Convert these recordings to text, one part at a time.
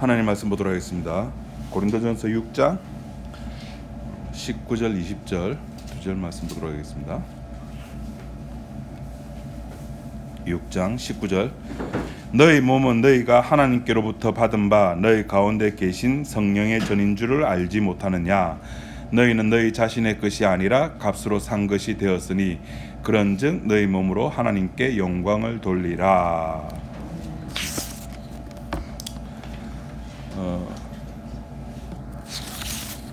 하나님 말씀 보도록 하겠습니다. 고린도전서 6장 19절 20절 2절 말씀 보도록 하겠습니다. 6장 19절 너희 몸은 너희가 하나님께로부터 받은 바 너희 가운데 계신 성령의 전인 줄을 알지 못하느냐. 너희는 너희 자신의 것이 아니라 값으로 산 것이 되었으니 그런즉 너희 몸으로 하나님께 영광을 돌리라.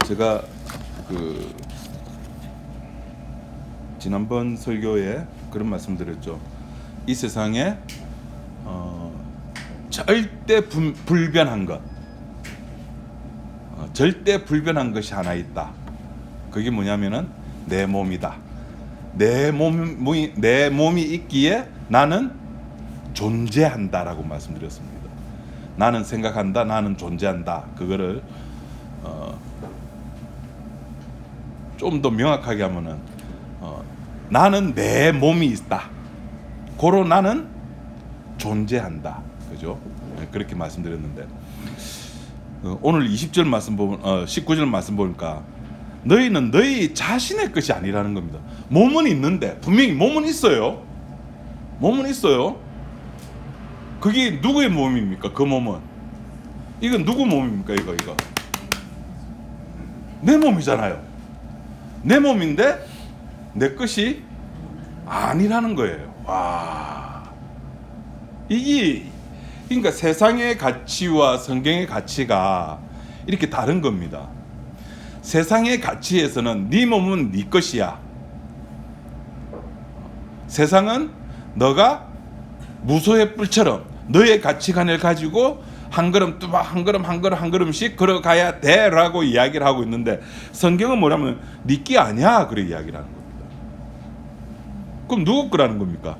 제가 지난번 설교에 그런 말씀드렸죠. 이 세상에 절대 불변한 것, 절대 불변한 것이 하나 있다. 그게 뭐냐면은 내 몸이다. 내 몸이 있기에 나는 존재한다라고 말씀드렸습니다. 나는 생각한다, 나는 존재한다. 그거를 좀 더 명확하게 하면은 나는 내 몸이 있다. 고로 나는 존재한다. 그죠? 그렇게 말씀드렸는데 오늘 20절 말씀 보면 19절 말씀 보니까 너희는 너희 자신의 것이 아니라는 겁니다. 몸은 있는데 분명히 몸은 있어요. 몸은 있어요. 그게 누구의 몸입니까? 그 몸은 이건 누구 몸입니까? 이거 내 몸이잖아요. 내 몸인데 내 것이 아니라는 거예요. 와, 이게 그러니까 세상의 가치와 성경의 가치가 이렇게 다른 겁니다. 세상의 가치에서는 네 몸은 네 것이야. 세상은 너가 무소의 뿔처럼 너의 가치관을 가지고 한 걸음 뚜박 한 걸음씩 걸어가야 돼라고 이야기를 하고 있는데 성경은 뭐냐면 네 게 아니야 그래 이야기를 하는 겁니다. 그럼 누구 거라는 겁니까?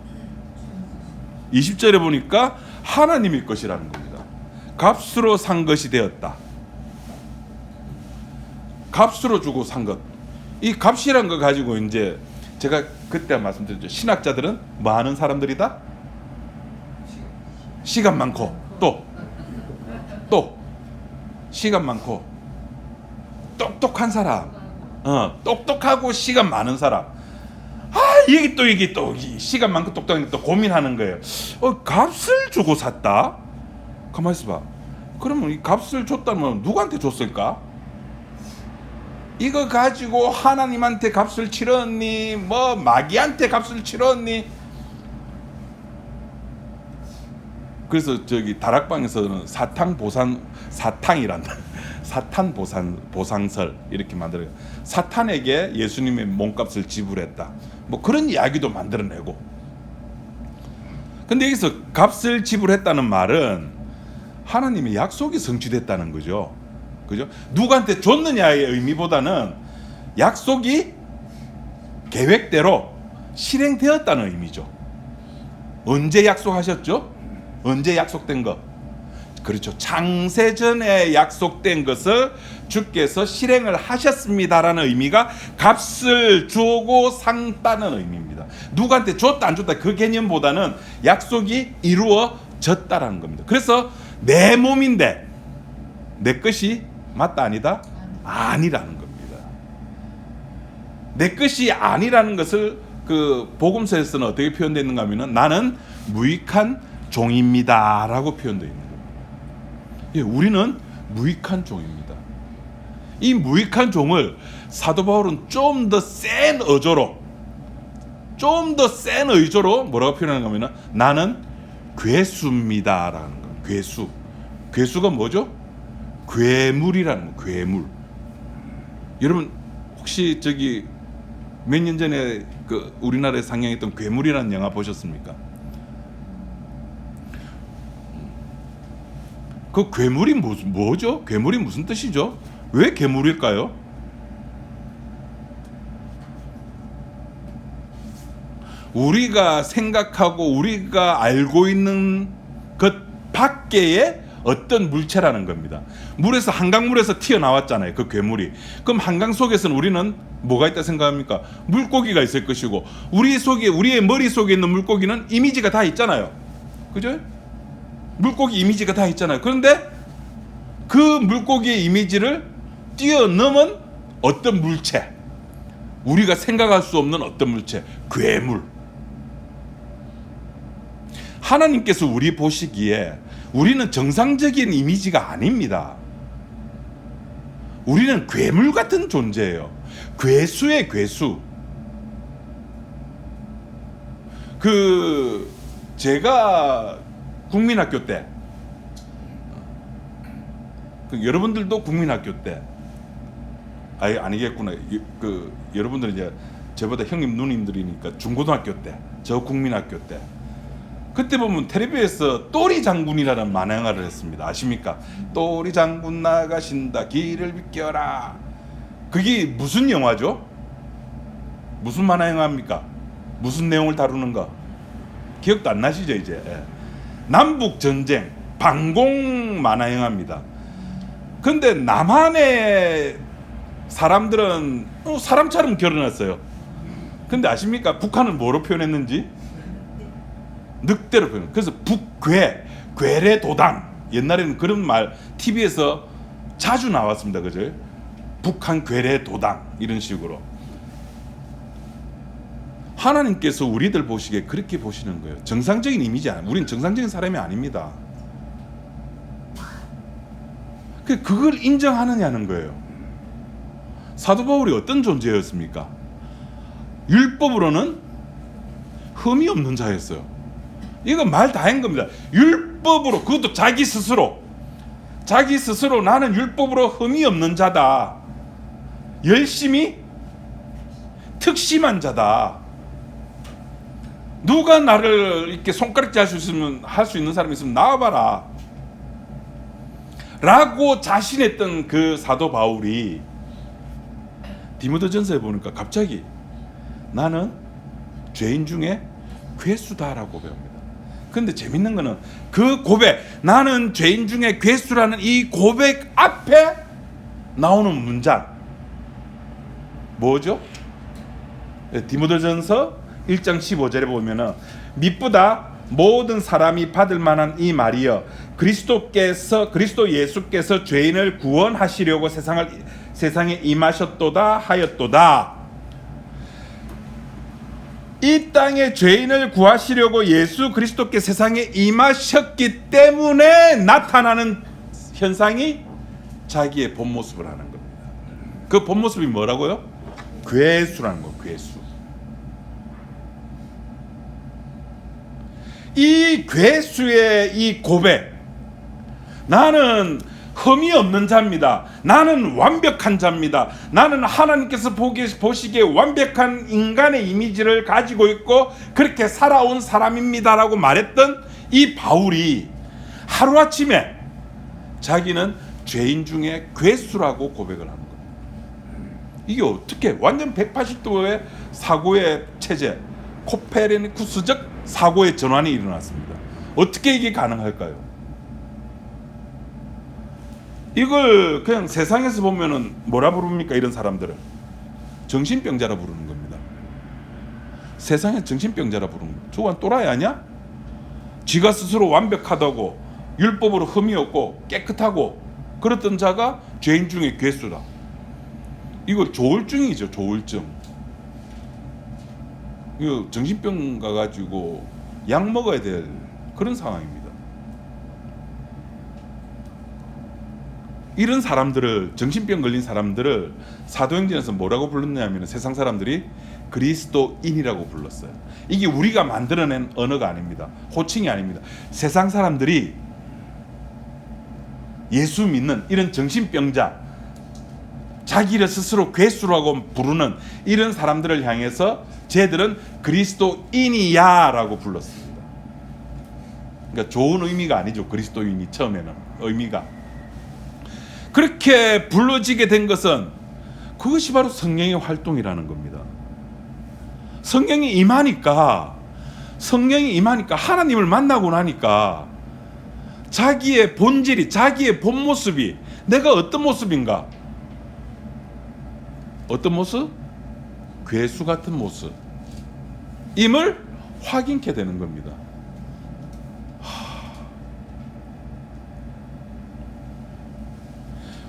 20절에 보니까 하나님의 것이라는 겁니다. 값으로 산 것이 되었다. 값으로 주고 산 것. 이 값이란 거 가지고 이제 제가 그때 말씀드렸죠. 신학자들은 뭐 하는 사람들이다? 시간 많고 또 시간 많고 똑똑한 사람, 똑똑하고 시간 많은 사람. 이게 또 시간 많고 똑똑한 게 또 고민하는 거예요. 값을 주고 샀다? 가만 있어봐. 그러면 이 값을 줬다면 누구한테 줬을까? 이거 가지고 하나님한테 값을 치렀니? 뭐 마귀한테 값을 치렀니? 그래서 저기 다락방에서는 사탄 보상설 이렇게 만들어요. 사탄에게 예수님의 몸값을 지불했다. 뭐 그런 이야기도 만들어내고. 근데 여기서 값을 지불했다는 말은 하나님의 약속이 성취됐다는 거죠. 그죠? 누구한테 줬느냐의 의미보다는 약속이 계획대로 실행되었다는 의미죠. 언제 약속하셨죠? 언제 약속된 것? 그렇죠. 창세전에 약속된 것을 주께서 실행을 하셨습니다라는 의미가 값을 주고 산다는 의미입니다. 누구한테 줬다 안 줬다 그 개념보다는 약속이 이루어졌다라는 겁니다. 그래서 내 몸인데 내 것이 맞다 아니다? 아니라는 겁니다. 내 것이 아니라는 것을 그 복음서에서는 어떻게 표현되는가 하면은 나는 무익한 종입니다 라고 표현되어 있는 겁니다. 예, 우리는 무익한 종입니다. 이 무익한 종을 사도 바울은 좀 더 센 의조로 뭐라고 표현하는가 하면은 나는 괴수입니다 라는 거예요. 괴수가 뭐죠? 괴물이라는 거. 괴물. 여러분 혹시 저기 몇 년 전에 그 우리나라에 상영했던 괴물이라는 영화 보셨습니까? 그 괴물이 뭐죠? 괴물이 무슨 뜻이죠? 왜 괴물일까요? 우리가 생각하고 우리가 알고 있는 것 밖의 어떤 물체라는 겁니다. 물에서 한강물에서 튀어나왔잖아요. 그 괴물이. 그럼 한강 속에서는 우리는 뭐가 있다 생각합니까? 물고기가 있을 것이고 우리의 머릿속에 있는 물고기는 이미지가 다 있잖아요. 그죠? 물고기 이미지가 다 있잖아요. 그런데 그 물고기의 이미지를 뛰어넘은 어떤 물체, 우리가 생각할 수 없는 어떤 물체, 괴물. 하나님께서 우리 보시기에 우리는 정상적인 이미지가 아닙니다. 우리는 괴물 같은 존재예요. 괴수의 괴수. 제가 국민학교 때, 여러분들도 국민학교 때, 아니겠구나. 여러분들은 이제 저보다 형님 누님들이니까 중고등학교 때, 저 국민학교 때, 그때 보면 텔레비에서 또리 장군이라는 만화 영화를 했습니다. 아십니까? 또리 장군 나가신다 길을 비켜라. 그게 무슨 영화죠? 무슨 만화 영화입니까? 무슨 내용을 다루는가? 기억도 안 나시죠 이제? 남북 전쟁 방공 만화 영화입니다. 근데 남한의 사람들은 사람처럼 결혼했어요. 근데 아십니까? 북한은 뭐로 표현했는지? 늑대로 표현. 그래서 괴뢰 도당. 옛날에는 그런 말 TV에서 자주 나왔습니다. 그죠? 북한 괴뢰 도당 이런 식으로. 하나님께서 우리들 보시기에 그렇게 보시는 거예요. 정상적인 이미지 아니에요. 우리는 정상적인 사람이 아닙니다. 그걸 인정하느냐는 거예요. 사도 바울이 어떤 존재였습니까? 율법으로는 흠이 없는 자였어요. 이건 말 다한 겁니다. 율법으로, 그것도 자기 스스로 나는 율법으로 흠이 없는 자다. 열심히 특심한 자다. 누가 나를 이렇게 손가락질 할 수 있는 사람이 있으면 나와봐라 라고 자신했던 그 사도 바울이 디모데전서에 보니까 갑자기 나는 죄인 중에 괴수다라고 고백합니다. 근데 재밌는 거는 그 고백, 나는 죄인 중에 괴수라는 이 고백 앞에 나오는 문장 뭐죠? 디모데전서 1장 15절에 보면은 미쁘다 모든 사람이 받을 만한 이 말이여 그리스도 예수께서 죄인을 구원하시려고 세상에 임하셨도다 하였도다. 이 땅에 죄인을 구하시려고 예수 그리스도께 세상에 임하셨기 때문에 나타나는 현상이 자기의 본 모습을 하는 겁니다. 그 본 모습이 뭐라고요? 괴수라는 거, 괴수. 이 괴수의 이 고백, 나는 흠이 없는 자입니다. 나는 완벽한 자입니다. 나는 하나님께서 보시기에 완벽한 인간의 이미지를 가지고 있고 그렇게 살아온 사람입니다라고 말했던 이 바울이 하루아침에 자기는 죄인 중에 괴수라고 고백을 하는 거예요. 이게 어떻게 완전 180도의 사고의 체제, 코페르니쿠스적 사고의 전환이 일어났습니다. 어떻게 이게 가능할까요? 이걸 그냥 세상에서 보면은 뭐라 부릅니까? 이런 사람들은 정신병자라 부르는 겁니다. 세상에 정신병자라 부르는 거예요. 저건 또라이 아니야? 지가 스스로 완벽하다고 율법으로 흠이 없고 깨끗하고 그랬던 자가 죄인 중에 괴수다. 이거 조울증이죠. 조울증. 이거 정신병 가가지고 약 먹어야 될 그런 상황입니다. 이런 사람들을, 정신병 걸린 사람들을 사도행전에서 뭐라고 불렀냐면 세상 사람들이 그리스도인이라고 불렀어요. 이게 우리가 만들어낸 언어가 아닙니다. 호칭이 아닙니다. 세상 사람들이 예수 믿는 이런 정신병자, 자기를 스스로 괴수라고 부르는 이런 사람들을 향해서 쟤들은 그리스도인이야 라고 불렀습니다. 그러니까 좋은 의미가 아니죠. 그리스도인이 처음에는 의미가. 그렇게 불러지게 된 것은 그것이 바로 성령의 활동이라는 겁니다. 성령이 임하니까 하나님을 만나고 나니까 자기의 본질이, 자기의 본 모습이 내가 어떤 모습인가? 어떤 모습? 괴수 같은 모습 임을 확인케 되는 겁니다.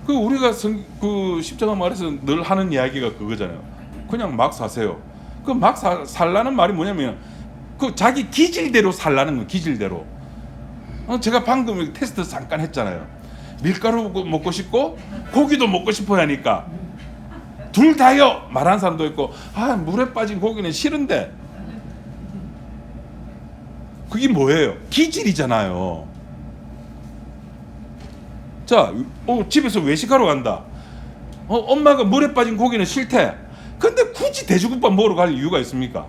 그 우리가 그 십자가 말에서 늘 하는 이야기가 그거잖아요. 그냥 막 사세요. 그 막 살라는 말이 뭐냐면 그 자기 기질대로 살라는 거. 기질대로. 제가 방금 테스트 잠깐 했잖아요. 밀가루 먹고 싶고 고기도 먹고 싶어 하니까 둘 다요 말하는 사람도 있고, 물에 빠진 고기는 싫은데. 그게 뭐예요? 기질이잖아요. 자, 집에서 외식하러 간다. 엄마가 물에 빠진 고기는 싫대. 근데 굳이 돼지국밥 먹으러 갈 이유가 있습니까?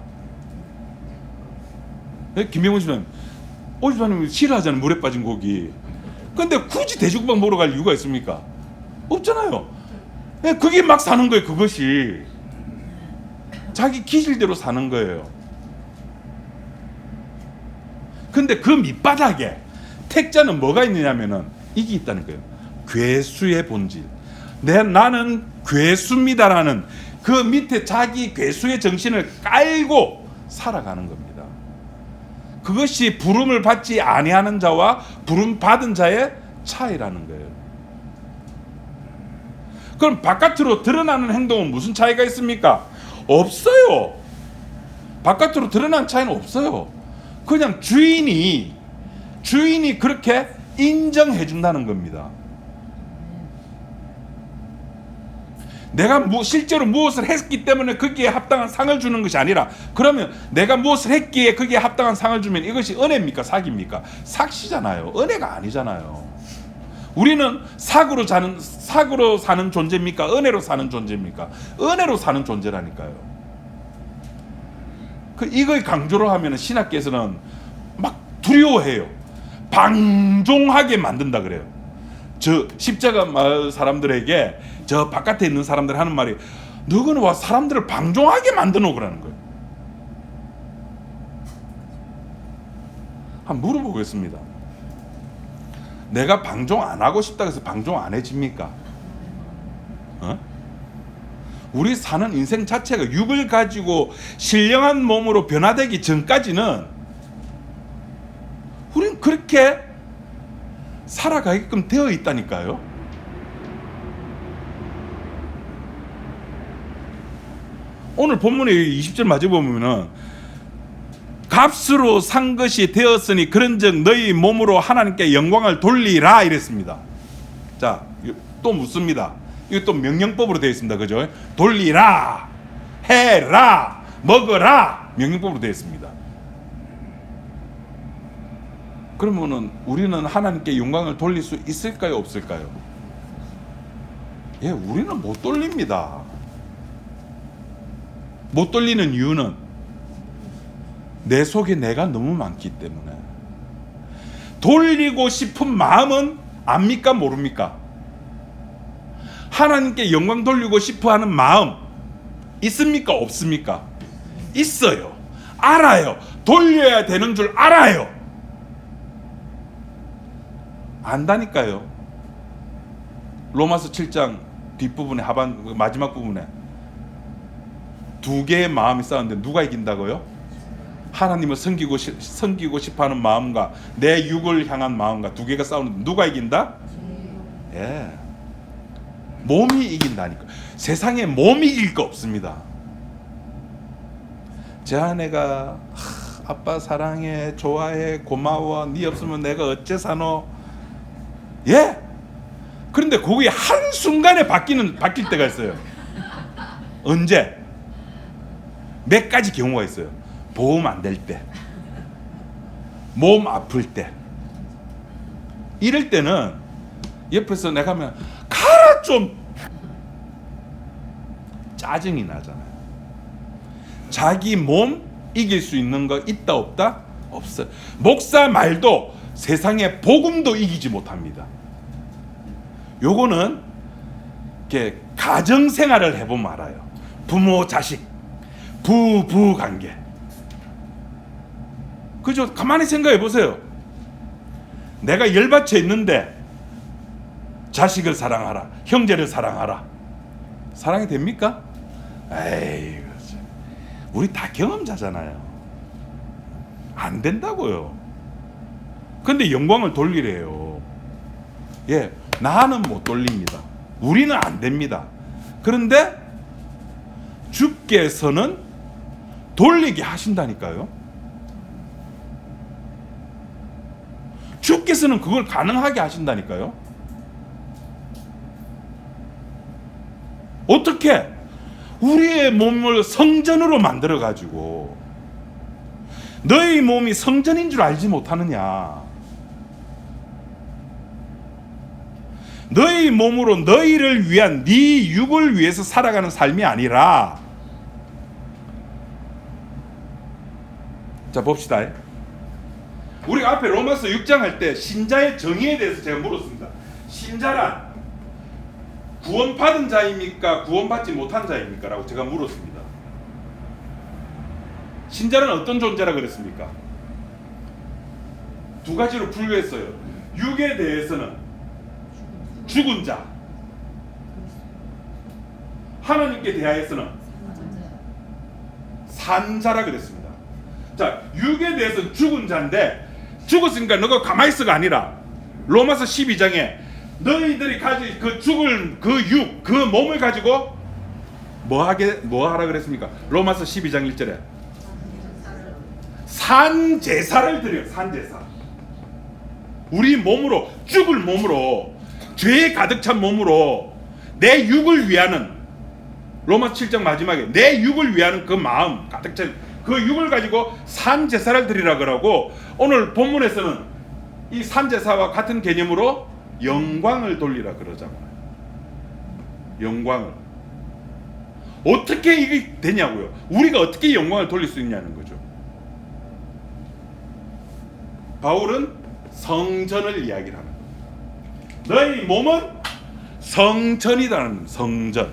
네? 김명훈 씨는 집사님 싫어하잖아요, 물에 빠진 고기. 근데 굳이 돼지국밥 먹으러 갈 이유가 있습니까? 없잖아요. 네, 그게 막 사는 거예요. 그것이 자기 기질대로 사는 거예요. 근데 그 밑바닥에 택자는 뭐가 있느냐면은 이게 있다는 거예요. 괴수의 본질. 나는 괴수입니다라는 그 밑에 자기 괴수의 정신을 깔고 살아가는 겁니다. 그것이 부름을 받지 아니하는 자와 부름 받은 자의 차이라는 거예요. 그럼 바깥으로 드러나는 행동은 무슨 차이가 있습니까? 없어요. 바깥으로 드러나는 차이는 없어요. 그냥 주인이 그렇게 인정해 준다는 겁니다. 내가 실제로 무엇을 했기 때문에 거기에 합당한 상을 주는 것이 아니라, 그러면 내가 무엇을 했기에 거기에 합당한 상을 주면 이것이 은혜입니까? 사기입니까? 삭시잖아요. 은혜가 아니잖아요. 우리는 사고로 사는 존재입니까? 은혜로 사는 존재입니까? 은혜로 사는 존재라니까요. 이걸 강조를 하면 신학계에서는 막 두려워해요. 방종하게 만든다 그래요. 저 십자가 마을 사람들에게 저 바깥에 있는 사람들 하는 말이, 너는 와 사람들을 방종하게 만드노 그러는 거예요. 한번 물어보겠습니다. 내가 방종 안 하고 싶다 해서 방종 안 해집니까? 우리 사는 인생 자체가 육을 가지고 신령한 몸으로 변화되기 전까지는 우린 그렇게 살아가게끔 되어 있다니까요. 오늘 본문의 20절 마저 보면은 값으로 산 것이 되었으니 그런즉 너희 몸으로 하나님께 영광을 돌리라 이랬습니다. 자, 또 묻습니다. 이거 또 명령법으로 되어 있습니다. 그죠? 돌리라, 해라, 먹어라, 명령법으로 되어 있습니다. 그러면은 우리는 하나님께 영광을 돌릴 수 있을까요, 없을까요? 예, 우리는 못 돌립니다. 못 돌리는 이유는 내 속에 내가 너무 많기 때문에. 돌리고 싶은 마음은 압니까, 모릅니까? 하나님께 영광 돌리고 싶어 하는 마음 있습니까, 없습니까? 있어요. 알아요. 돌려야 되는 줄 알아요. 안다니까요. 로마서 7장 뒷부분에 마지막 부분에 두 개의 마음이 싸우는데 누가 이긴다고요? 하나님을 섬기고 싶어하는 마음과 내 육을 향한 마음과 두 개가 싸우는데 누가 이긴다? 예, 몸이 이긴다니까. 세상에 몸이 이길 거 없습니다. 제 아내가 아빠 사랑해, 좋아해, 고마워, 네 없으면 내가 어째 사노. 예? 그런데 그게 한순간에 바뀔 때가 있어요. 언제? 몇 가지 경우가 있어요. 보험 안 될 때, 몸 아플 때, 이럴 때는 옆에서 내가 하면 가라 좀 짜증이 나잖아요. 자기 몸 이길 수 있는 거 있다 없다? 없어요. 목사 말도 세상에 복음도 이기지 못합니다. 요거는 이렇게 가정 생활을 해보면 알아요. 부모 자식 부부 관계. 그죠? 가만히 생각해 보세요. 내가 열받쳐 있는데 자식을 사랑하라, 형제를 사랑하라. 사랑이 됩니까? 에이, 우리 다 경험자잖아요. 안 된다고요. 근데 영광을 돌리래요. 예, 나는 못 돌립니다. 우리는 안 됩니다. 그런데 주께서는 돌리게 하신다니까요. 주께서는 그걸 가능하게 하신다니까요. 어떻게? 우리의 몸을 성전으로 만들어 가지고 너희 몸이 성전인 줄 알지 못하느냐? 너희 몸으로 너희를 위한 네 육을 위해서 살아가는 삶이 아니라, 자 봅시다. 우리가 앞에 로마서 6장 할 때 신자의 정의에 대해서 제가 물었습니다. 신자란 구원받은 자입니까? 구원받지 못한 자입니까? 라고 제가 물었습니다. 신자는 어떤 존재라 그랬습니까? 두 가지로 분류했어요. 육에 대해서는 죽은 자, 하나님께 대하여서는 산 자라 그랬습니다. 자, 육에 대해서는 죽은 자인데, 죽었으니까 너가 가만히 있어가 아니라 로마서 12장에 너희들이 가진 그 죽을 그 육, 그 몸을 가지고 뭐 하라 그랬습니까? 로마서 12장 1절에 산 제사를 드려. 산 제사. 우리 몸으로, 죽을 몸으로, 죄에 가득 찬 몸으로 내 육을 위하는, 로마서 7장 마지막에 내 육을 위하는 그 마음 가득 찬 그 육을 가지고 산 제사를 드리라 그러고, 오늘 본문에서는 이 산 제사와 같은 개념으로 영광을 돌리라 그러잖아요. 영광을. 어떻게 이게 되냐고요? 우리가 어떻게 영광을 돌릴 수 있냐는 거죠. 바울은 성전을 이야기를 하는 거예요. 너희 몸은 성전이라는, 성전.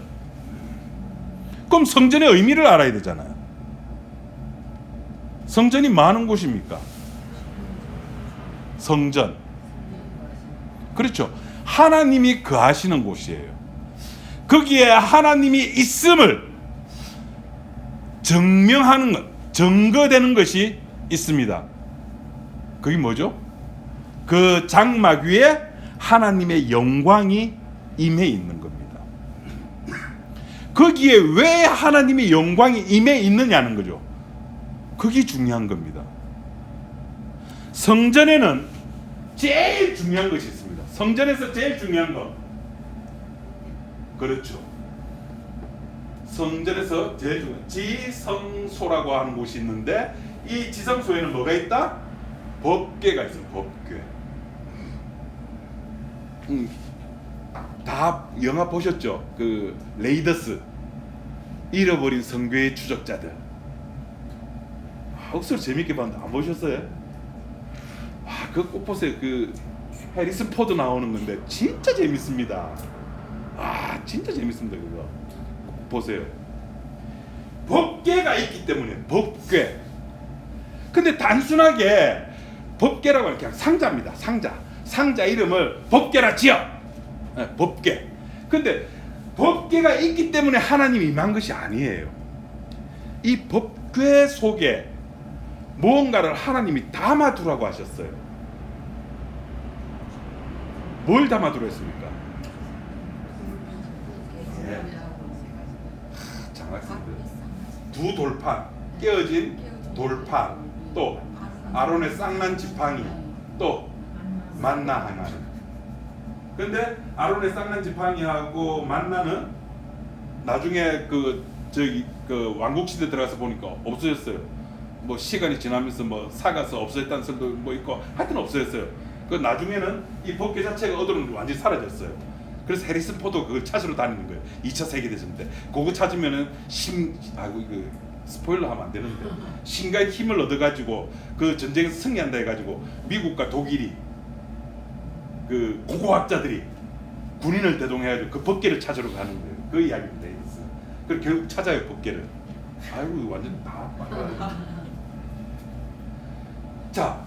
그럼 성전의 의미를 알아야 되잖아요. 성전이 많은 곳입니까? 성전. 그렇죠. 하나님이 거하시는 곳이에요. 거기에 하나님이 있음을 증명하는 것, 증거되는 것이 있습니다. 그게 뭐죠? 그 장막 위에 하나님의 영광이 임해 있는 겁니다. 거기에 왜 하나님의 영광이 임해 있느냐는 거죠. 그게 중요한 겁니다. 성전에는 제일 중요한 것이 있습니다. 성전에서 제일 중요한 것, 그렇죠. 성전에서 제일 중요한 지성소라고 하는 곳이 있는데, 이 지성소에는 뭐가 있다? 법궤가 있어요. 법궤. 다 영화 보셨죠? 그 레이더스, 잃어버린 성궤의 추적자들. 억수로 재밌게 봤는데 안 보셨어요? 그거 꼭 보세요. 그 해리슨 포드 나오는 건데 진짜 재밌습니다. 진짜 재밌습니다. 그거 꼭 보세요. 법궤가 있기 때문에. 법궤. 근데 단순하게 법궤라고 하는 게 그냥 상자입니다. 상자 이름을 법궤라 지어. 법궤. 근데 법궤가 있기 때문에 하나님이 임한 것이 아니에요. 이 법궤 속에 무언가를 하나님이 담아두라고 하셨어요. 뭘 담아두라 했습니까? 장학생들. 두 돌판, 깨어진 돌판, 또 아론의 쌍난 지팡이, 또 만나 하나. 근데 아론의 쌍난 지팡이하고 만나는 나중에 그 왕국 시대 들어가서 보니까 없어졌어요. 뭐 시간이 지나면서 뭐 사가서 없어졌다는 설도 뭐 있고, 하여튼 없어졌어요. 그 나중에는 이 법궤 자체가 어디로 완전히 사라졌어요. 그래서 해리슨 포드 그걸 찾으러 다니는 거예요. 2차 세계대전 때. 그거 찾으면은 이거 스포일러 하면 안 되는데, 신가의 힘을 얻어가지고 그 전쟁에서 승리한다 해가지고 미국과 독일이 그 고고학자들이 군인을 대동해가지고 그 법궤를 찾으러 가는 거예요. 그 이야기입니다. 그래서 결국 찾아요, 법궤를. 아이고 완전 다 빨라요. 자,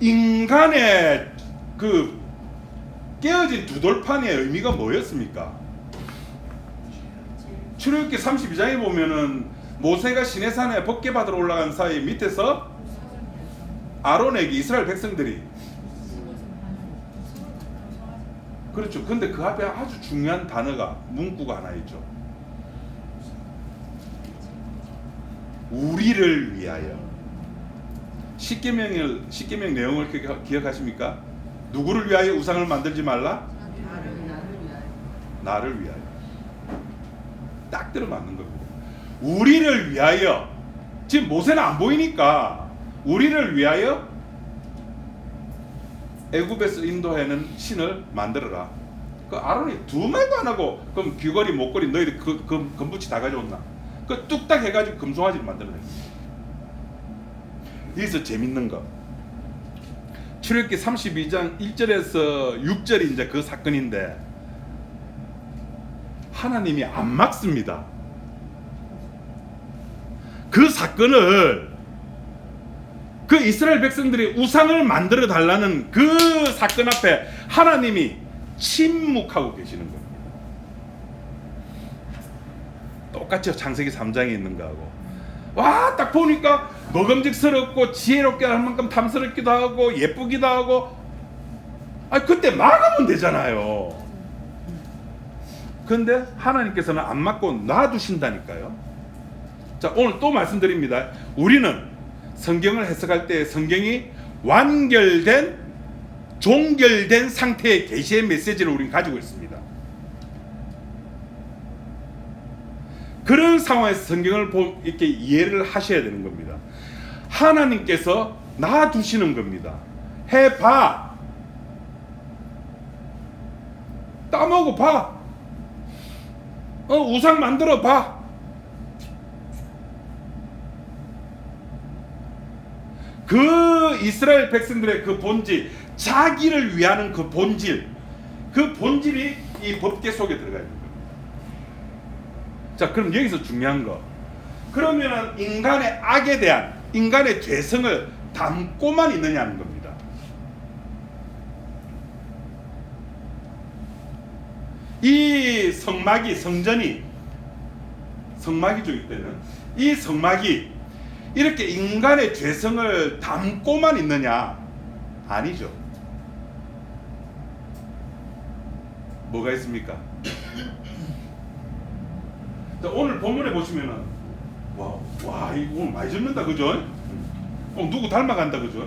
인간의 그 깨어진 두 돌판의 의미가 뭐였습니까? 출애굽기 32장에 보면은 모세가 시내산에 법궤 받으러 올라간 사이 밑에서 아론에게 이스라엘 백성들이 그렇죠. 근데 그 앞에 아주 중요한 단어가 문구가 하나 있죠. 우리를 위하여. 십계명 내용을 기억하십니까? 누구를 위하여 우상을 만들지 말라? 나를 위하여. 딱 들어맞는 겁니다. 우리를 위하여. 지금 모세는 안 보이니까 우리를 위하여 애굽에서 인도하는 신을 만들어라. 그 아론이 두 말도 안 하고 그럼 귀걸이 목걸이 너희들 금붙이 다 가져온나? 그 뚝딱 해가지고 금송아지를 만들어낸 거예요. 여기서 재밌는 거, 출애굽기 32장 1절에서 6절이 이제 그 사건인데 하나님이 안 막습니다. 그 사건을, 그 이스라엘 백성들이 우상을 만들어 달라는 그 사건 앞에 하나님이 침묵하고 계시는 겁니다. 똑같죠. 창세기 3장에 있는 거하고. 와, 딱 보니까 먹음직스럽고 지혜롭게 할 만큼 탐스럽기도 하고 예쁘기도 하고. 그때 막으면 되잖아요. 근데 하나님께서는 안 막고 놔두신다니까요. 자, 오늘 또 말씀드립니다. 우리는 성경을 해석할 때 성경이 완결된, 종결된 상태의 계시의 메시지를 우리는 가지고 있습니다. 그런 상황에서 성경을 이렇게 이해를 하셔야 되는 겁니다. 하나님께서 놔두시는 겁니다. 해봐. 따먹어 봐. 우상 만들어 봐. 그 이스라엘 백성들의 그 본질, 자기를 위하는 그 본질, 그 본질이 이 법계 속에 들어가 있는 겁니다. 자, 그럼 여기서 중요한 거, 그러면 인간의 악에 대한, 인간의 죄성을 담고만 있느냐는 겁니다. 이 성막이, 성전이, 성막이죠 이때는, 이 성막이 이렇게 인간의 죄성을 담고만 있느냐? 아니죠. 뭐가 있습니까? 오늘 본문에 보시면은 와 이거 오늘 많이 적는다, 그죠? 누구 닮아간다, 그죠?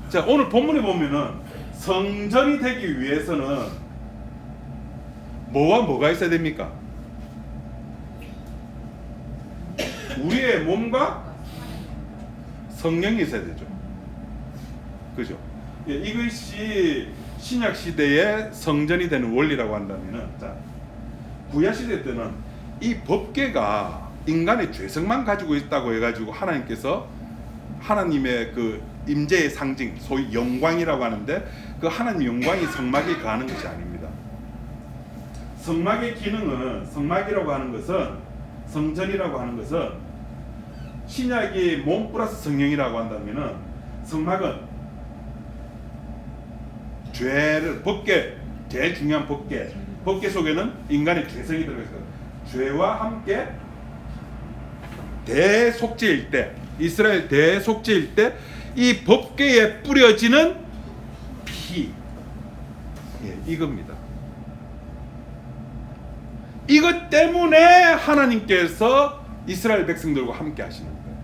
자, 오늘 본문에 보면은 성전이 되기 위해서는 뭐와 뭐가 있어야 됩니까? 우리의 몸과 성령이 있어야 되죠. 그죠? 예, 이것이 신약 시대의 성전이 되는 원리라고 한다면은, 자, 구약 시대 때는 이 법궤가 인간의 죄성만 가지고 있다고 해가지고 하나님께서 하나님의 그 임재의 상징, 소위 영광이라고 하는데, 그 하나님 영광이 성막에 거하는 것이 아닙니다. 성막의 기능은, 성막이라고 하는 것은, 성전이라고 하는 것은, 신약이 몸 플러스 성령이라고 한다면은, 성막은 죄를, 법궤, 제일 중요한 법궤 속에는 인간의 죄성이 들어있어요. 죄와 함께 대속죄일 때, 이스라엘 대속죄일 때 이 법궤에 뿌려지는 피, 이겁니다. 이것 때문에 하나님께서 이스라엘 백성들과 함께 하시는 거예요.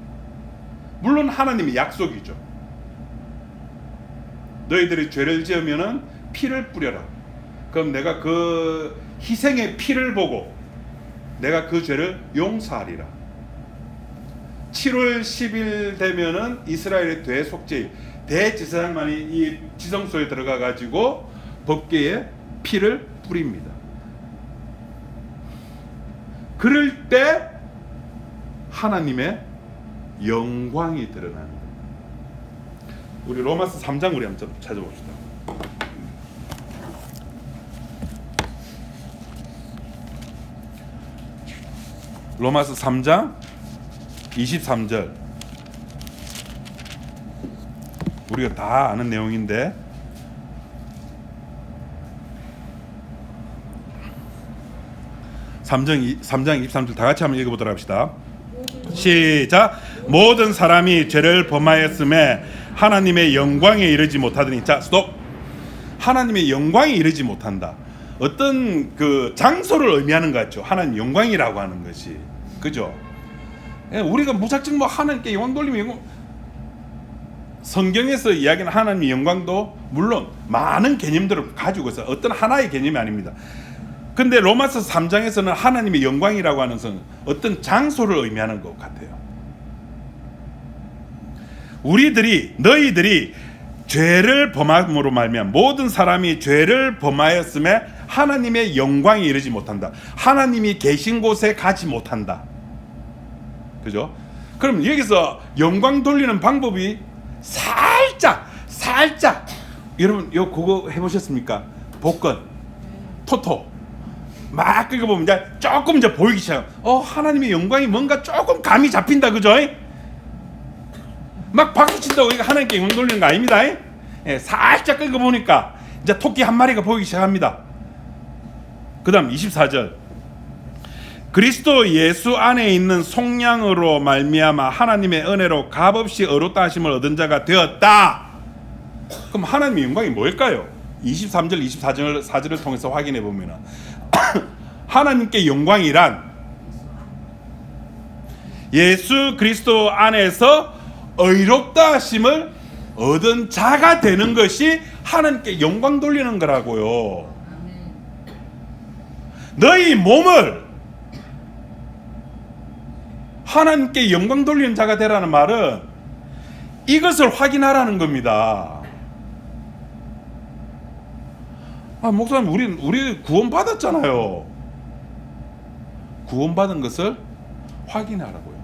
물론 하나님의 약속이죠. 너희들이 죄를 지으면은 피를 뿌려라. 그럼 내가 그 희생의 피를 보고 내가 그 죄를 용서하리라. 7월 10일 되면은 이스라엘의 대속죄일, 대제사장만이 이 지성소에 들어가 가지고 법궤에 피를 뿌립니다. 그럴 때 하나님의 영광이 드러나는 거예요. 우리 로마서 3장 우리 한번 찾아봅시다. 로마서 3장 23절. 우리가 다 아는 내용인데, 삼장 23절 다 같이 한번 읽어보도록 합시다. 시작. 모든 사람이 죄를 범하였음에 하나님의 영광에 이르지 못하더니. 자, 스톱. 하나님의 영광에 이르지 못한다. 어떤 그 장소를 의미하는 것 같죠. 하나님 영광이라고 하는 것이, 그죠? 우리가 무작정 뭐 하나님께 영광 돌리면, 성경에서 이야기하는 하나님의 영광도 물론 많은 개념들을 가지고 있어요. 어떤 하나의 개념이 아닙니다. 근데 로마서 3장에서는 하나님의 영광이라고 하는 것은 어떤 장소를 의미하는 것 같아요. 너희들이 죄를 범함으로 말미암아 모든 사람이 죄를 범하였음에 하나님의 영광에 이르지 못한다. 하나님이 계신 곳에 가지 못한다. 그죠? 그럼 여기서 영광 돌리는 방법이 살짝 여러분 요 그거 해보셨습니까? 복권, 토토 막 그거 보면 이제 조금 이제 보이기 시작. 하나님의 영광이 뭔가 조금 감이 잡힌다, 그죠? 막 박수 친다고 이거 하나님께 영광 돌리는 거 아닙니다. 살짝 끄고 보니까 이제 토끼 한 마리가 보이기 시작합니다. 그 다음 24절, 그리스도 예수 안에 있는 속량으로 말미암아 하나님의 은혜로 값없이 의롭다 하심을 얻은 자가 되었다. 그럼 하나님의 영광이 뭘까요? 23절 24절을 통해서 확인해 보면 하나님께 영광이란 예수 그리스도 안에서 의롭다 하심을 얻은 자가 되는 것이 하나님께 영광 돌리는 거라고요. 너희 몸을 하나님께 영광 돌리는 자가 되라는 말은 이것을 확인하라는 겁니다. 목사님, 우리 구원 받았잖아요. 구원 받은 것을 확인하라고요.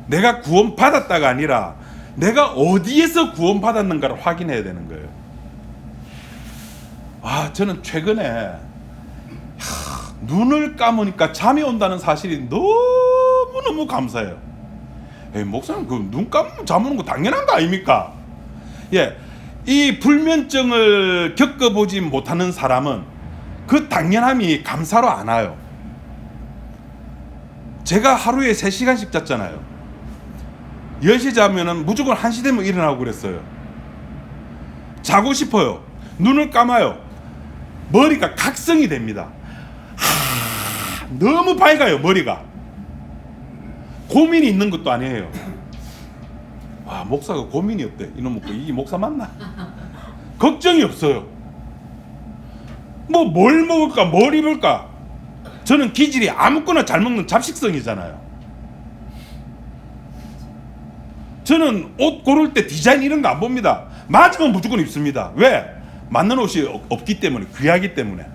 내가 구원 받았다가 아니라 내가 어디에서 구원 받았는가를 확인해야 되는 거예요. 저는 최근에 눈을 감으니까 잠이 온다는 사실이 너무너무 감사해요. 목사님, 그 눈 감으면 잠 오는 거 당연한 거 아닙니까? 이 불면증을 겪어보지 못하는 사람은 그 당연함이 감사로 안 와요. 제가 하루에 3시간씩 잤잖아요. 10시 자면은 무조건 1시 되면 일어나고 그랬어요. 자고 싶어요. 눈을 감아요. 머리가 각성이 됩니다. 너무 밝아요, 머리가. 고민이 있는 것도 아니에요. 목사가 고민이 없대. 이놈 먹고 이 목사 맞나? 걱정이 없어요. 뭘 먹을까, 뭘 입을까? 저는 기질이 아무거나 잘 먹는 잡식성이잖아요. 저는 옷 고를 때 디자인 이런 거 안 봅니다. 맞으면 무조건 입습니다. 왜? 맞는 옷이 없기 때문에, 귀하기 때문에.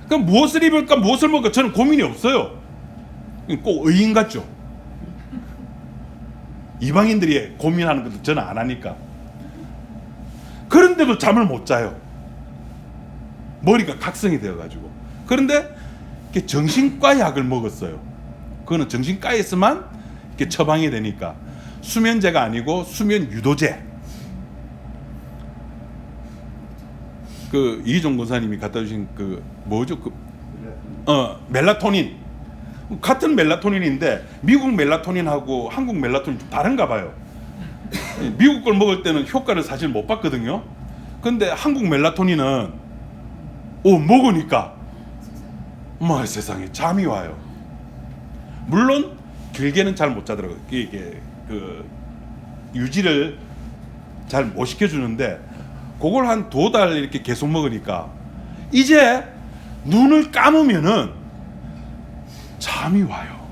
그럼 무엇을 입을까, 무엇을 먹을까, 저는 고민이 없어요. 꼭 의인 같죠? 이방인들이 고민하는 것도 저는 안 하니까. 그런데도 잠을 못 자요. 머리가 각성이 되어가지고. 그런데 정신과 약을 먹었어요. 그거는 정신과에서만 이렇게 처방이 되니까. 수면제가 아니고 수면 유도제. 그 이희종 권사님이 갖다 주신 그 뭐죠? 멜라토닌. 같은 멜라토닌인데 미국 멜라토닌하고 한국 멜라토닌 좀 다른가 봐요. 미국 걸 먹을 때는 효과를 사실 못 봤거든요. 근데 한국 멜라토닌은 먹으니까 세상에 잠이 와요. 물론 길게는 잘 못 자더라고요. 이게 그 유지를 잘 못 시켜주는데 그걸 한 2달 이렇게 계속 먹으니까 이제 눈을 감으면은 잠이 와요.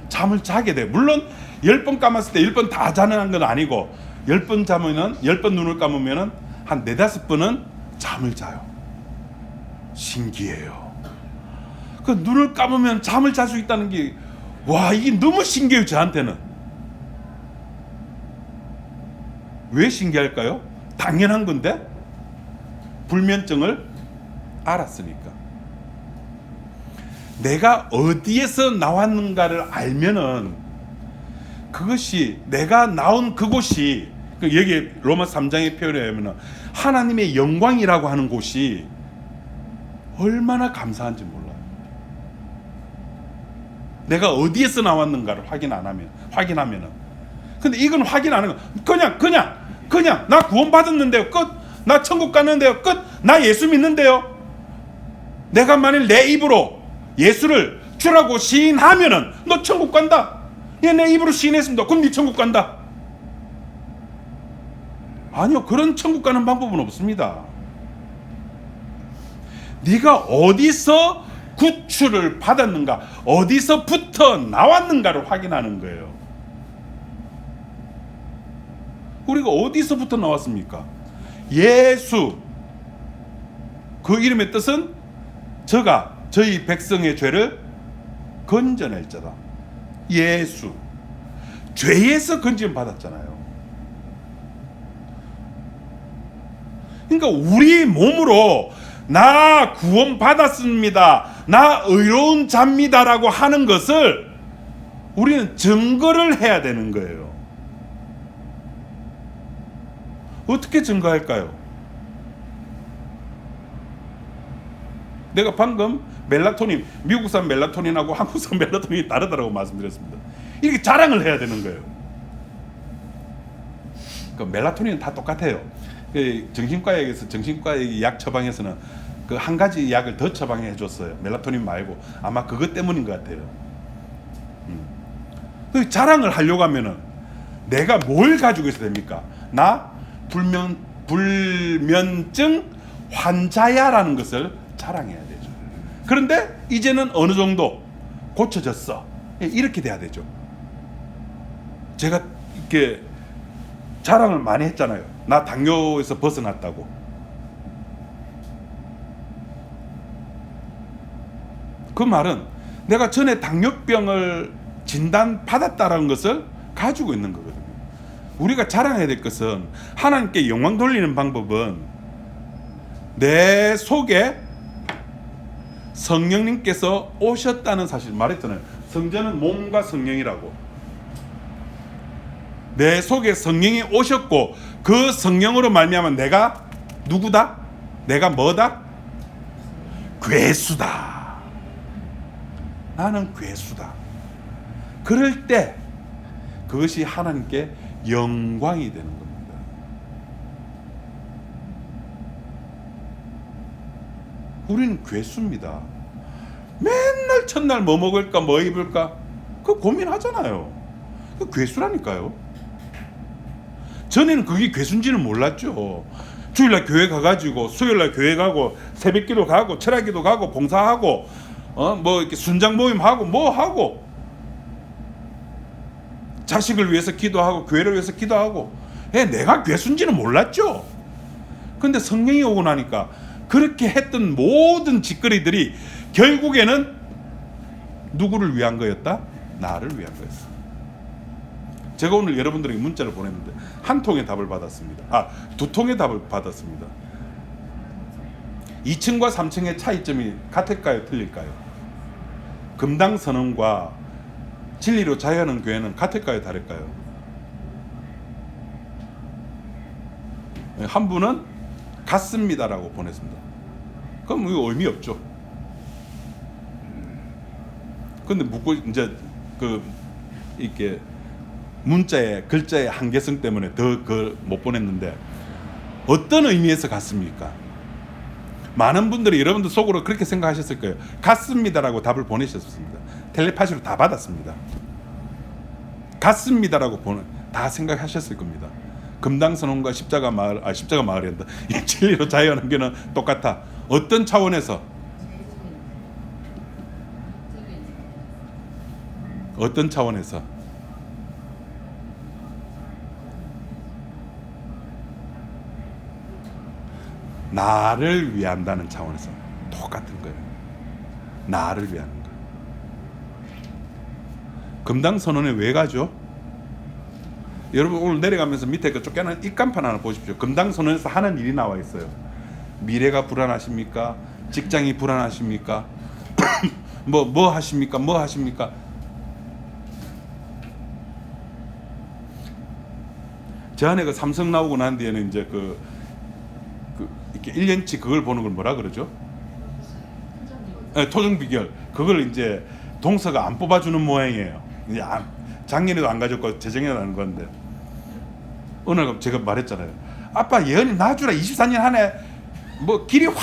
잠을 자게 돼요. 물론 10번 감았을 때 10번 다 자는 건 아니고 10번 자면은 10번 눈을 감으면은 한 4-5번은 잠을 자요. 신기해요. 그 눈을 감으면 잠을 잘 수 있다는 게 이게 너무 신기해요, 저한테는. 왜 신기할까요? 당연한 건데 불면증을 알았으니까. 내가 어디에서 나왔는가를 알면은 그것이 내가 나온 그곳이 여기 로마 3장의 표현에 의하면 하나님의 영광이라고 하는 곳이 얼마나 감사한지 몰라요. 내가 어디에서 나왔는가를 확인하면은 근데 이건 확인 안 하는 거. 그냥 나 구원 받았는데요. 끝. 나 천국 갔는데요. 끝. 나 예수 믿는데요. 내가 만일 내 입으로 예수를 주라고 시인하면은 너 천국 간다. 얘 내 입으로 시인했습니다. 그럼 네 천국 간다. 아니요, 그런 천국 가는 방법은 없습니다. 네가 어디서 구출을 받았는가, 어디서부터 나왔는가를 확인하는 거예요. 우리가 어디서부터 나왔습니까? 예수, 그 이름의 뜻은 저가 저희 백성의 죄를 건져낼 자다. 예수, 죄에서 건짐 받았잖아요. 그러니까 우리 몸으로 나 구원 받았습니다, 나 의로운 자입니다라고 하는 것을 우리는 증거를 해야 되는 거예요. 어떻게 증거할까요? 내가 방금 멜라토닌, 미국산 멜라토닌하고 한국산 멜라토닌이 다르다고 말씀드렸습니다. 이렇게 자랑을 해야 되는 거예요. 그 멜라토닌은 다 똑같아요. 정신과에서 정신과 약 처방에서는 그 한 가지 약을 더 처방해 줬어요. 멜라토닌 말고. 아마 그것 때문인 것 같아요. 그 자랑을 하려고 하면은 내가 뭘 가지고 있어야 됩니까? 나 불면증 환자야라는 것을 자랑해야 되죠. 그런데 이제는 어느 정도 고쳐졌어. 이렇게 돼야 되죠. 제가 이렇게 자랑을 많이 했잖아요. 나 당뇨에서 벗어났다고. 그 말은 내가 전에 당뇨병을 진단받았다는 것을 가지고 있는 거거든요. 우리가 자랑해야 될 것은, 하나님께 영광 돌리는 방법은 내 속에 성령님께서 오셨다는 사실 말했잖아요. 성전은 몸과 성령이라고. 내 속에 성령이 오셨고 그 성령으로 말미암아 내가 누구다? 내가 뭐다? 괴수다. 나는 괴수다. 그럴 때 그것이 하나님께 영광이 되는 겁니다. 우리는 괴수입니다. 맨날 첫날 뭐 먹을까 뭐 입을까 그 고민하잖아요. 그 괴수라니까요. 전에는 그게 괴수인지는 몰랐죠. 주일날 교회 가가지고 수요일날 교회 가고 새벽기도 가고 철학기도 가고 봉사하고 뭐 이렇게 순장 모임하고 뭐 하고 자식을 위해서 기도하고 교회를 위해서 기도하고 내가 괴수인지는 몰랐죠. 근데 성령이 오고 나니까 그렇게 했던 모든 짓거리들이 결국에는 누구를 위한 거였다? 나를 위한 거였어. 제가 오늘 여러분들에게 문자를 보냈는데 한 통의 답을 받았습니다. 두 통의 답을 받았습니다. 2층과 3층의 차이점이 같을까요? 틀릴까요? 금당선언과 진리로 자유하는 교회는 같을까요? 다를까요? 한 분은 같습니다라고 보냈습니다. 그럼 이거 의미 없죠. 근데 묻고 이제 이렇게 문자의 글자의 한계성 때문에 더 그걸 못 보냈는데, 어떤 의미에서 같습니까? 많은 분들이 여러분들 속으로 그렇게 생각하셨을 거예요. 같습니다라고 답을 보내셨습니다. 텔레파시로 다 받았습니다. 같습니다라고 다 생각하셨을 겁니다. 금당선언과 십자가 마을이란다. 진리로 자유하는 게는 똑같아. 어떤 차원에서? 어떤 차원에서? 나를 위한다는 차원에서 똑같은 거예요. 나를 위하는 거예요. 금당선언에 왜 가죠? 여러분 오늘 내려가면서 밑에 그 쫓겨난 입간판 하나 보십시오. 금당선언에서 하는 일이 나와 있어요. 미래가 불안하십니까? 직장이 불안하십니까? 뭐 하십니까? 뭐 하십니까? 저 안에 그 삼성 나오고 난 뒤에는 이제 이렇게 1년치 그걸 보는 걸 뭐라 그러죠? 토종 비결. 그걸 이제 동서가 안 뽑아주는 모양이에요. 이제 작년에도 안 가졌고 재작년에도 안 갔는데 어느 날 제가 말했잖아요. 아빠 예언이 나주라 24년 안에 뭐 길이 확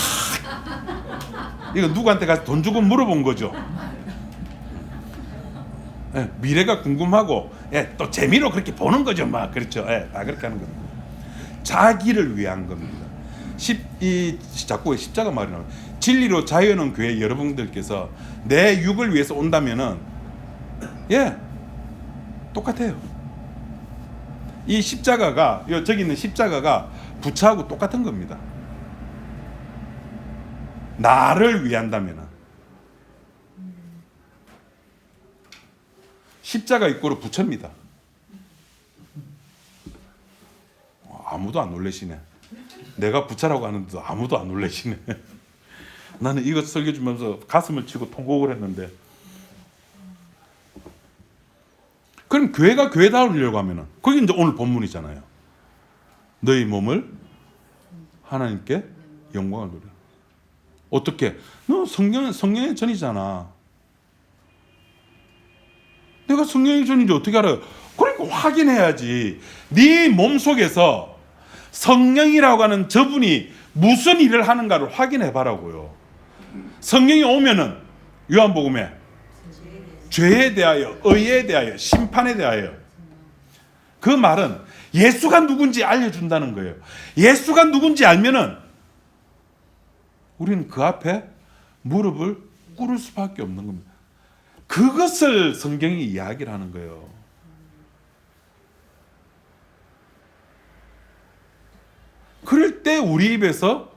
이거 누구한테 가서 돈 주고 물어본 거죠. 예, 미래가 궁금하고 예, 또 재미로 그렇게 보는 거죠. 막 그렇죠. 예, 다 그렇게 하는 겁니다. 자기를 위한 겁니다. 자꾸 십자가 말이 나와요. 진리로 자유하는 교회 여러분들께서 내 육을 위해서 온다면은 예 똑같아요. 이 십자가가 저기 있는 십자가가 부처하고 똑같은 겁니다. 나를 위한다면은 십자가 이꼬르 부처입니다. 아무도 안 놀라시네. 내가 부처라고 하는데도 아무도 안 놀라시네. 나는 이것 설교 주면서 가슴을 치고 통곡을 했는데, 그럼 교회가 교회다우려고 하면은 그게 이제 오늘 본문이잖아요. 너희 몸을 하나님께 영광을 돌려. 어떻게? 너 성령의 전이잖아. 내가 성령의 전인지 어떻게 알아요? 그러니까 확인해야지. 네 몸속에서 성령이라고 하는 저분이 무슨 일을 하는가를 확인해 봐라고요. 성령이 오면은 요한복음에 죄에 대하여, 의에 대하여, 심판에 대하여, 그 말은 예수가 누군지 알려준다는 거예요. 예수가 누군지 알면은 우리는 그 앞에 무릎을 꿇을 수밖에 없는 겁니다. 그것을 성경이 이야기를 하는 거예요. 그럴 때 우리 입에서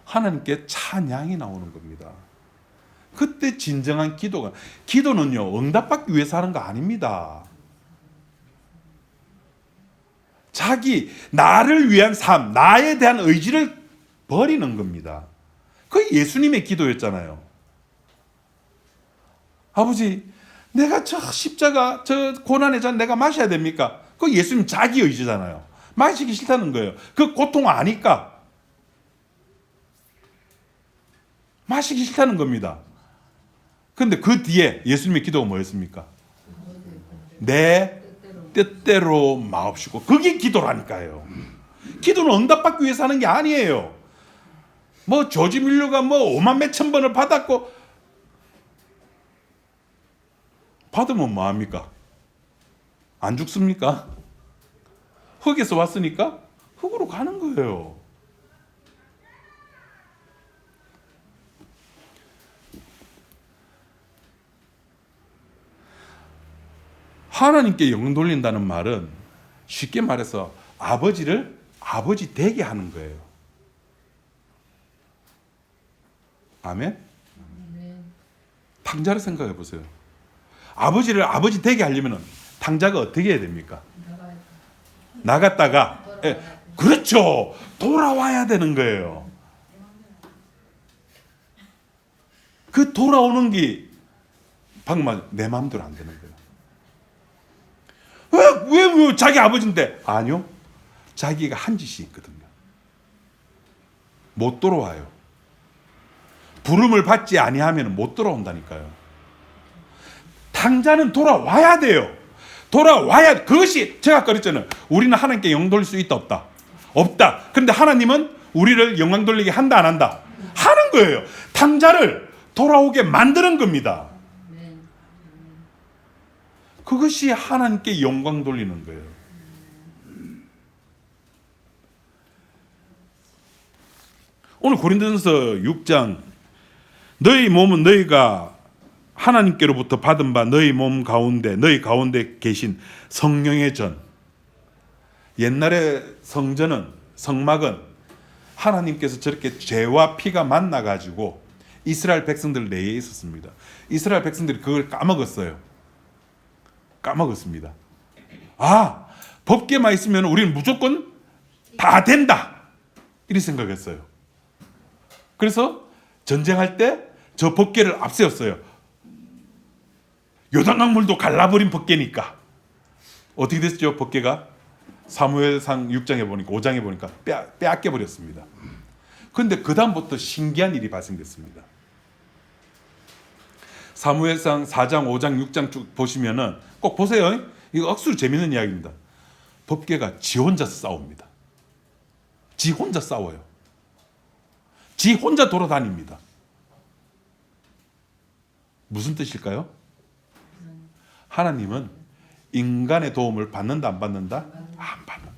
하나님께 찬양이 나오는 겁니다. 그때 진정한 기도는요 응답받기 위해서 하는 거 아닙니다. 나를 위한 삶, 나에 대한 의지를 버리는 겁니다. 그게 예수님의 기도였잖아요. 아버지, 내가 저 십자가, 저 고난의 잔 내가 마셔야 됩니까? 그 예수님 자기 의지잖아요. 마시기 싫다는 거예요. 그 고통 아니까 마시기 싫다는 겁니다. 그런데 그 뒤에 예수님의 기도가 뭐였습니까? 내 뜻대로 마옵시고. 그게 기도라니까요. 기도는 응답받기 위해서 하는 게 아니에요. 뭐 조지 밀러가 뭐 5만 몇천 번을 받았고, 받으면 뭐합니까? 안 죽습니까? 흙에서 왔으니까 흙으로 가는 거예요. 하나님께 영광 돌린다는 말은 쉽게 말해서 아버지를 아버지 되게 하는 거예요. 아멘? 탕자를 생각해 보세요. 아버지를 아버지 되게 하려면 탕자가 어떻게 해야 됩니까? 나갔다가 그렇죠. 돌아와야 되는 거예요. 그 돌아오는 게 방금 내 마음대로 안 되는 거예요. 왜 자기 아버지인데? 아니요. 자기가 한 짓이 있거든요. 못 돌아와요. 부름을 받지 아니하면 못 돌아온다니까요. 탕자는 돌아와야 돼요. 돌아와야, 그것이 제가 그랬잖아요. 우리는 하나님께 영광 돌릴 수 있다 없다? 없다. 그런데 하나님은 우리를 영광 돌리게 한다 안 한다? 하는 거예요. 탕자를 돌아오게 만드는 겁니다. 그것이 하나님께 영광 돌리는 거예요. 오늘 고린도전서 6장, 너희 몸은 너희가 하나님께로부터 받은 바 너희 가운데 계신 성령의 전. 옛날에 성막은 하나님께서 저렇게 죄와 피가 만나가지고 이스라엘 백성들 내에 있었습니다. 이스라엘 백성들이 그걸 까먹었습니다. 법계만 있으면 우리는 무조건 다 된다, 이렇게 생각했어요. 그래서 전쟁할 때 저 법계를 앞세웠어요. 요단강 물도 갈라버린 법계니까. 어떻게 됐죠? 법계가 사무엘상 6장에 보니까, 5장에 보니까 빼앗겨 버렸습니다. 그런데 그 다음부터 신기한 일이 발생됐습니다. 사무엘상 4장, 5장, 6장 쭉 보시면은 꼭 보세요. 이거 억수로 재밌는 이야기입니다. 법궤가 지 혼자 싸웁니다. 지 혼자 싸워요. 지 혼자 돌아다닙니다. 무슨 뜻일까요? 하나님은 인간의 도움을 받는다 안 받는다? 안 받는다.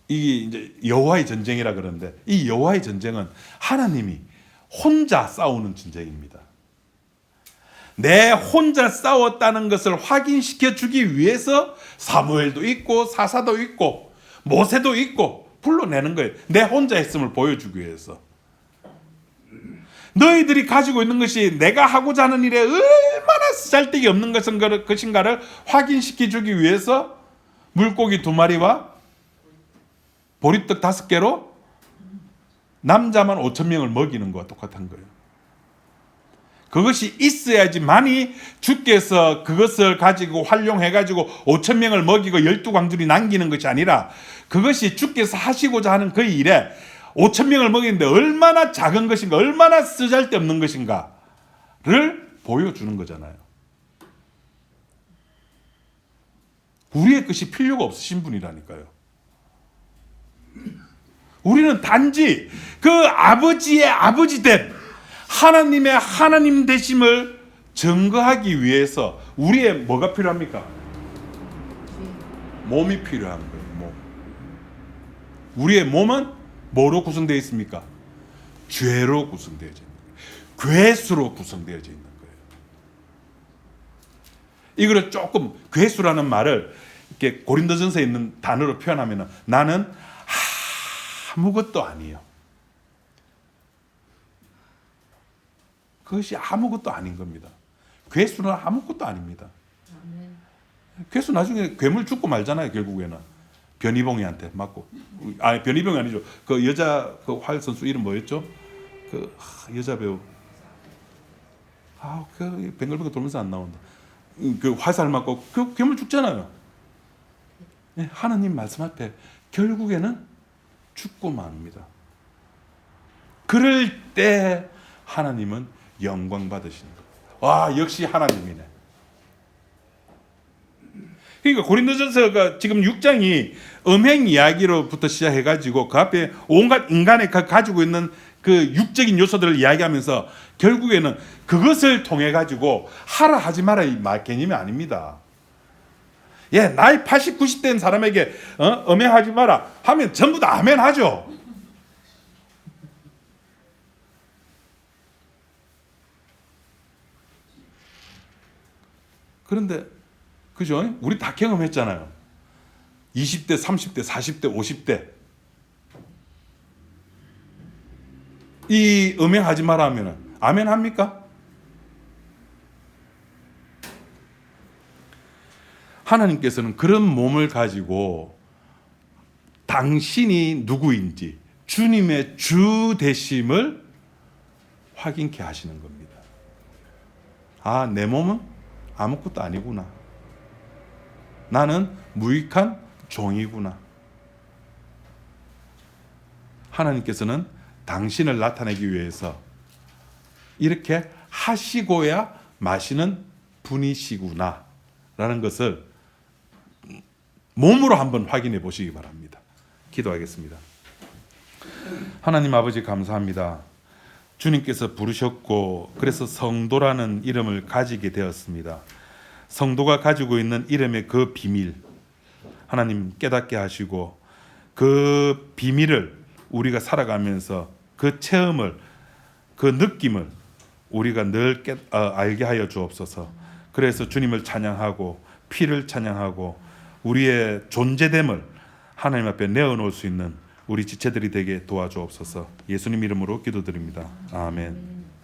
이게 이제 여호와의 전쟁이라 그러는데 이 여호와의 전쟁은 하나님이 혼자 싸우는 전쟁입니다. 내 혼자 싸웠다는 것을 확인시켜 주기 위해서 사무엘도 있고 사사도 있고 모세도 있고 불러내는 거예요. 내 혼자 했음을 보여주기 위해서. 너희들이 가지고 있는 것이 내가 하고자 하는 일에 얼마나 쓰잘데기 없는 것인가를 확인시켜 주기 위해서 물고기 2마리와 보리떡 5개로 남자만 5,000명을 먹이는 것과 똑같은 거예요. 그것이 있어야지만이 주께서 그것을 가지고 활용해가지고 5,000명을 먹이고 12광줄이 남기는 것이 아니라 그것이 주께서 하시고자 하는 그 일에 5,000명을 먹이는데 얼마나 작은 것인가, 얼마나 쓰잘데없는 것인가를 보여주는 거잖아요. 우리의 것이 필요가 없으신 분이라니까요. 우리는 단지 그 아버지의 아버지 된 하나님의 하나님 되심을 증거하기 위해서 우리의 뭐가 필요합니까? 몸이 필요한 거예요. 몸. 우리의 몸은 뭐로 구성되어 있습니까? 죄로 구성되어져 있는 거예요. 괴수로 구성되어져 있는 거예요. 이거를 조금 괴수라는 말을 이렇게 고린도전서에 있는 단어로 표현하면 나는 아무것도 아니에요. 그것이 아무것도 아닌 겁니다. 괴수는 아무것도 아닙니다. 괴수 나중에 괴물 죽고 말잖아요. 결국에는 변희봉이한테 맞고. 아니 변희봉이 아니죠. 그 여자 그 활 선수 이름 뭐였죠? 그 여자 배우. 그 뱅글뱅글 돌면서 안 나온다. 그 화살 맞고 그 괴물 죽잖아요. 네, 하나님 말씀 앞에 결국에는 죽고 맙니다. 그럴 때 하나님은 영광 받으시는 거예요. 와, 역시 하나님이네. 그러니까 고린도전서가 지금 6장이 음행 이야기로부터 시작해가지고 그 앞에 온갖 인간의 가지고 있는 그 육적인 요소들을 이야기하면서 결국에는 그것을 통해 가지고 하라 하지 마라 이 개념이 아닙니다. 예, 나이 80, 90 된 사람에게 음행하지 마라 하면 전부 다 아멘 하죠. 그런데 그죠? 우리 다 경험했잖아요. 20대, 30대, 40대, 50대 이 음행하지 마라 하면 아멘 합니까? 하나님께서는 그런 몸을 가지고 당신이 누구인지 주님의 주 되심을 확인케 하시는 겁니다. 아, 내 몸은 아무것도 아니구나. 나는 무익한 종이구나. 하나님께서는 당신을 나타내기 위해서 이렇게 하시고야 마시는 분이시구나 라는 것을 몸으로 한번 확인해 보시기 바랍니다. 기도하겠습니다. 하나님 아버지 감사합니다. 주님께서 부르셨고 그래서 성도라는 이름을 가지게 되었습니다. 성도가 가지고 있는 이름의 그 비밀 하나님 깨닫게 하시고 그 비밀을 우리가 살아가면서 그 체험을 그 느낌을 우리가 늘 알게 하여 주옵소서. 그래서 주님을 찬양하고 피를 찬양하고 우리의 존재됨을 하나님 앞에 내어놓을 수 있는 우리 지체들이 되게 도와주옵소서. 예수님 이름으로 기도드립니다. 아멘.